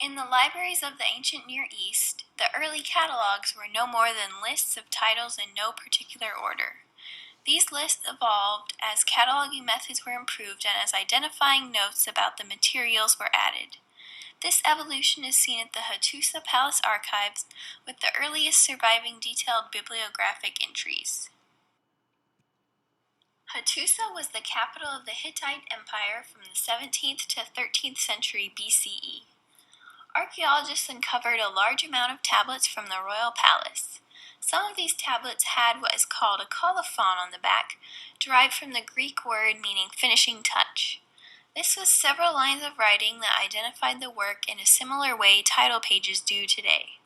In the libraries of the ancient Near East, the early catalogs were no more than lists of titles in no particular order. These lists evolved as cataloging methods were improved and as identifying notes about the materials were added. This evolution is seen at the Hattusa Palace archives, with the earliest surviving detailed bibliographic entries. Hattusa was the capital of the Hittite Empire from the 17th to 13th century BCE. Archaeologists uncovered a large amount of tablets from the royal palace. Some of these tablets had what is called a colophon on the back, derived from the Greek word meaning finishing touch. This was several lines of writing that identified the work in a similar way title pages do today.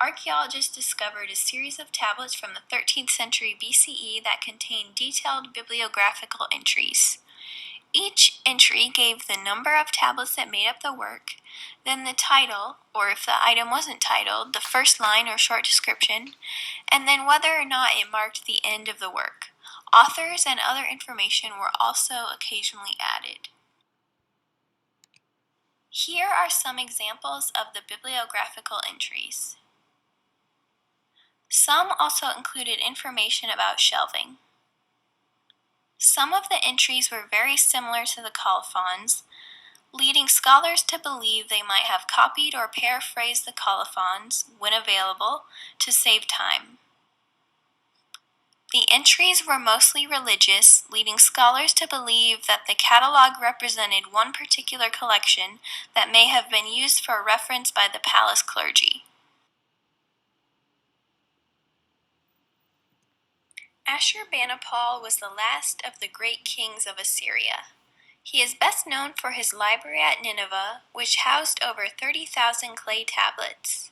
Archaeologists discovered a series of tablets from the 13th century BCE that contained detailed bibliographical entries. Each entry gave the number of tablets that made up the work, then the title, or if the item wasn't titled, the first line or short description, and then whether or not it marked the end of the work. Authors and other information were also occasionally added. Here are some examples of the bibliographical entries. Some also included information about shelving. Some of the entries were very similar to the colophons, leading scholars to believe they might have copied or paraphrased the colophons, when available, to save time. The entries were mostly religious, leading scholars to believe that the catalog represented one particular collection that may have been used for reference by the palace clergy. Ashurbanipal was the last of the great kings of Assyria. He is best known for his library at Nineveh, which housed over 30,000 clay tablets.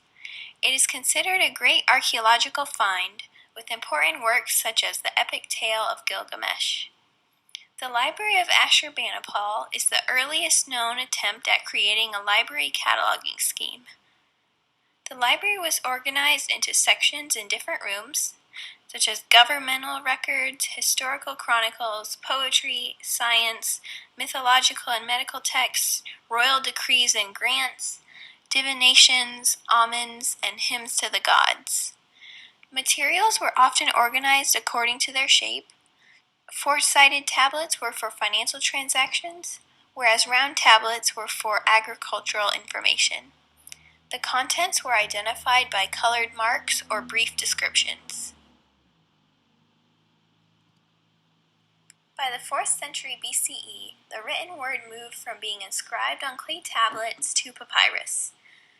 It is considered a great archaeological find, with important works such as the epic tale of Gilgamesh. The Library of Ashurbanipal is the earliest known attempt at creating a library cataloging scheme. The library was organized into sections in different rooms, such as governmental records, historical chronicles, poetry, science, mythological and medical texts, royal decrees and grants, divinations, omens, and hymns to the gods. Materials were often organized according to their shape. Four-sided tablets were for financial transactions, whereas round tablets were for agricultural information. The contents were identified by colored marks or brief descriptions. By the 4th century BCE, the written word moved from being inscribed on clay tablets to papyrus.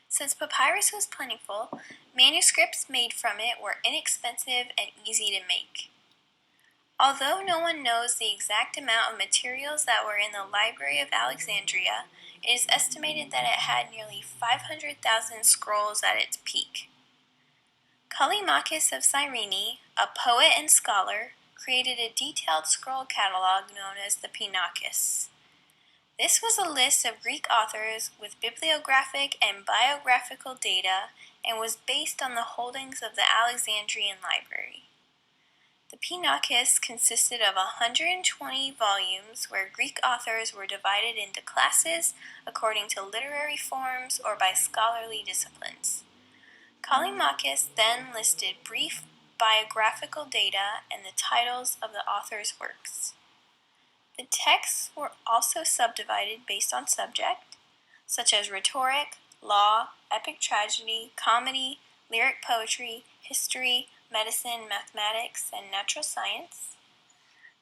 Since papyrus was plentiful, manuscripts made from it were inexpensive and easy to make. Although no one knows the exact amount of materials that were in the Library of Alexandria, it is estimated that it had nearly 500,000 scrolls at its peak. Callimachus of Cyrene, a poet and scholar, created a detailed scroll catalog known as the Pinakis. This was a list of Greek authors with bibliographic and biographical data and was based on the holdings of the Alexandrian Library. The Pinakis consisted of 120 volumes where Greek authors were divided into classes according to literary forms or by scholarly disciplines. Callimachus then listed brief biographical data and the titles of the author's works. The texts were also subdivided based on subject, such as rhetoric, law, epic tragedy, comedy, lyric poetry, history, medicine, mathematics, and natural science.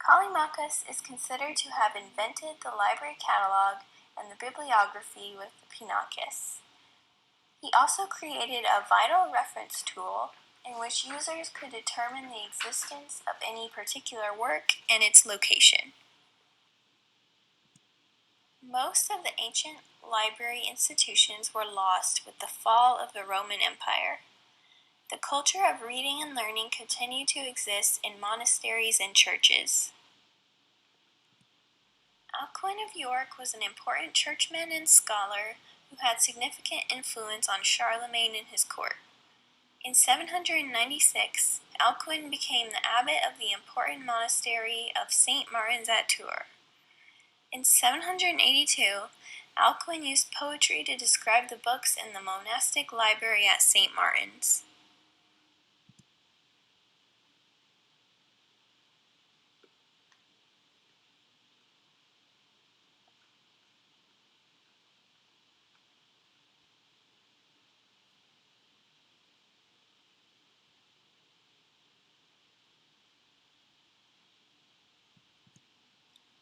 Callimachus is considered to have invented the library catalog and the bibliography with the Pinakis. He also created a vital reference tool in which users could determine the existence of any particular work and its location. Most of the ancient library institutions were lost with the fall of the Roman Empire. The culture of reading and learning continued to exist in monasteries and churches. Alcuin of York was an important churchman and scholar who had significant influence on Charlemagne and his court. In 796, Alcuin became the abbot of the important monastery of St. Martin's at Tours. In 782, Alcuin used poetry to describe the books in the monastic library at St. Martin's.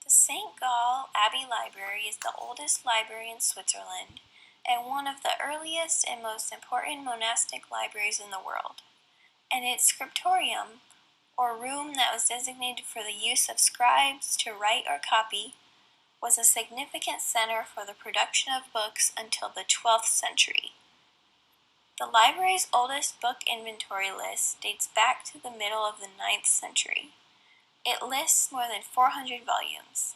The St. Gall Abbey Library is the oldest library in Switzerland and one of the earliest and most important monastic libraries in the world. And its scriptorium, or room that was designated for the use of scribes to write or copy, was a significant center for the production of books until the 12th century. The library's oldest book inventory list dates back to the middle of the 9th century. It lists more than 400 volumes.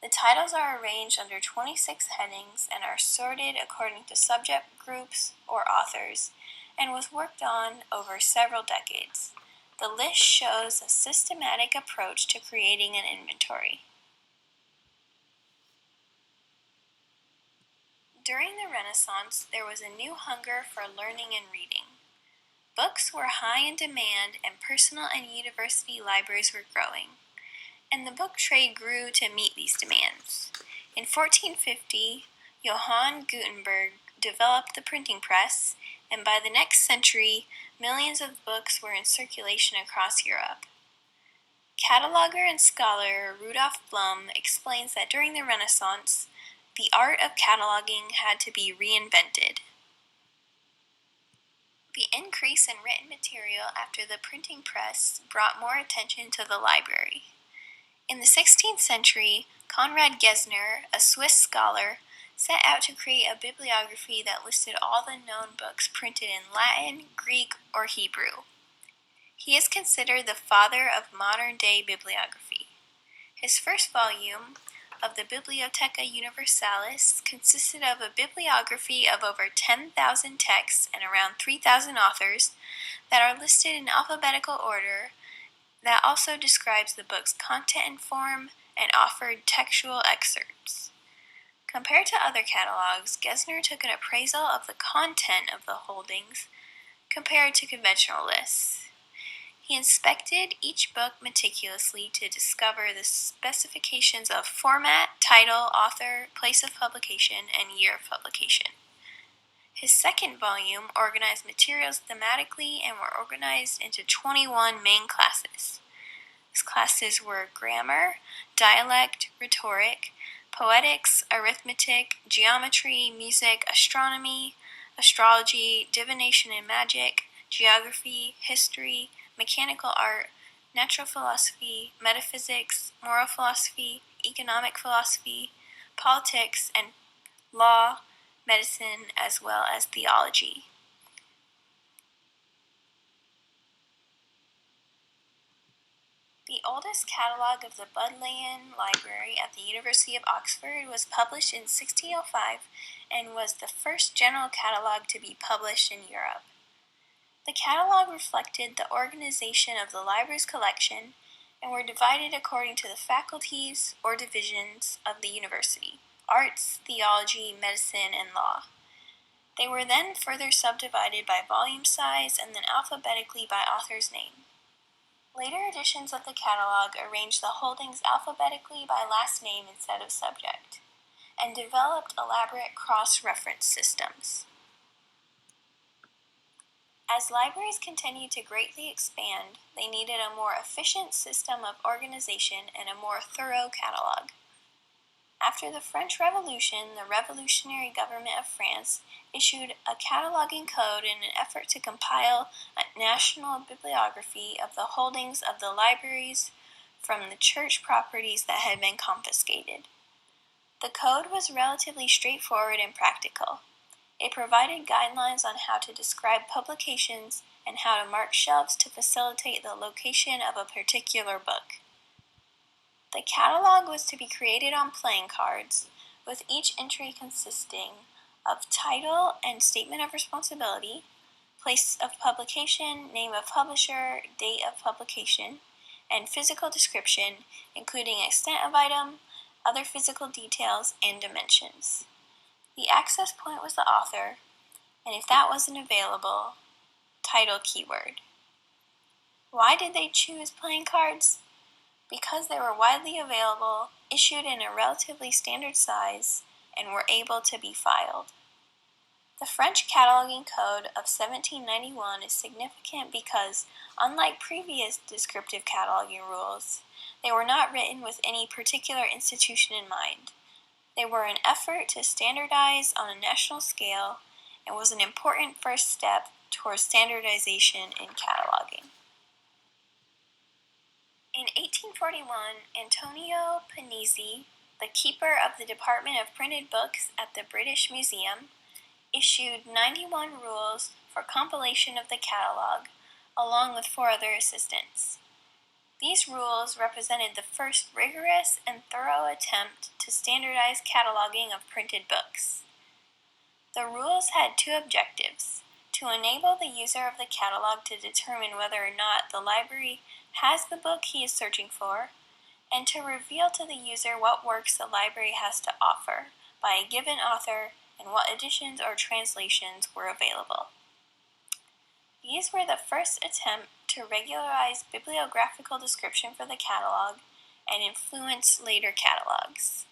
The titles are arranged under 26 headings and are sorted according to subject groups or authors, and was worked on over several decades. The list shows a systematic approach to creating an inventory. During the Renaissance, there was a new hunger for learning and reading. Books were high in demand, and personal and university libraries were growing, and the book trade grew to meet these demands. In 1450, Johann Gutenberg developed the printing press, and by the next century, millions of books were in circulation across Europe. Cataloger and scholar Rudolf Blum explains that during the Renaissance, the art of cataloging had to be reinvented. The increase in written material after the printing press brought more attention to the library. In the 16th century, Conrad Gesner, a Swiss scholar, set out to create a bibliography that listed all the known books printed in Latin, Greek, or Hebrew. He is considered the father of modern-day bibliography. His first volume, of the Bibliotheca Universalis, consisted of a bibliography of over 10,000 texts and around 3,000 authors that are listed in alphabetical order, that also describes the book's content and form and offered textual excerpts. Compared to other catalogs, Gesner took an appraisal of the content of the holdings compared to conventional lists. He inspected each book meticulously to discover the specifications of format, title, author, place of publication, and year of publication. His second volume organized materials thematically and were organized into 21 main classes. These classes were grammar, dialect, rhetoric, poetics, arithmetic, geometry, music, astronomy, astrology, divination and magic, geography, history, mechanical art, natural philosophy, metaphysics, moral philosophy, economic philosophy, politics, and law, medicine, as well as theology. The oldest catalogue of the Bodleian Library at the University of Oxford was published in 1605 and was the first general catalogue to be published in Europe. The catalogue reflected the organization of the library's collection and were divided according to the faculties or divisions of the university: arts, theology, medicine, and law. They were then further subdivided by volume size and then alphabetically by author's name. Later editions of the catalogue arranged the holdings alphabetically by last name instead of subject, and developed elaborate cross-reference systems. As libraries continued to greatly expand, they needed a more efficient system of organization and a more thorough catalogue. After the French Revolution, the revolutionary government of France issued a cataloging code in an effort to compile a national bibliography of the holdings of the libraries from the church properties that had been confiscated. The code was relatively straightforward and practical. It provided guidelines on how to describe publications and how to mark shelves to facilitate the location of a particular book. The catalog was to be created on playing cards, with each entry consisting of title and statement of responsibility, place of publication, name of publisher, date of publication, and physical description, including extent of item, other physical details, and dimensions. The access point was the author, and if that wasn't available, title keyword. Why did they choose playing cards? Because they were widely available, issued in a relatively standard size, and were able to be filed. The French Cataloging Code of 1791 is significant because, unlike previous descriptive cataloging rules, they were not written with any particular institution in mind. They were an effort to standardize on a national scale and was an important first step towards standardization in cataloging. In 1841, Antonio Panizzi, the keeper of the Department of Printed Books at the British Museum, issued 91 rules for compilation of the catalog, along with 4 other assistants. These rules represented the first rigorous and thorough attempt to standardize cataloging of printed books. The rules had 2 objectives: to enable the user of the catalog to determine whether or not the library has the book he is searching for, and to reveal to the user what works the library has to offer by a given author and what editions or translations were available. These were the first attempt to regularize bibliographical description for the catalog and influence later catalogs.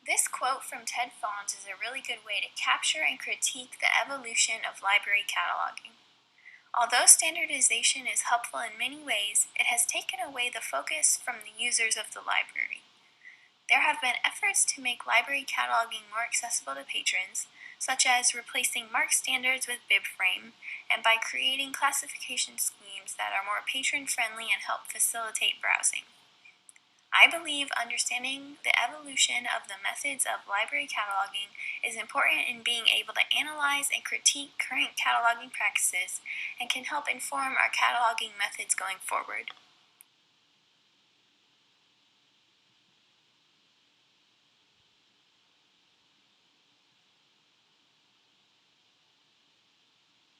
This quote from Ted Fons is a really good way to capture and critique the evolution of library cataloging. Although standardization is helpful in many ways, it has taken away the focus from the users of the library. There have been efforts to make library cataloging more accessible to patrons, such as replacing MARC standards with BibFrame, and by creating classification schemes that are more patron-friendly and help facilitate browsing. I believe understanding the evolution of the methods of library cataloging is important in being able to analyze and critique current cataloging practices and can help inform our cataloging methods going forward.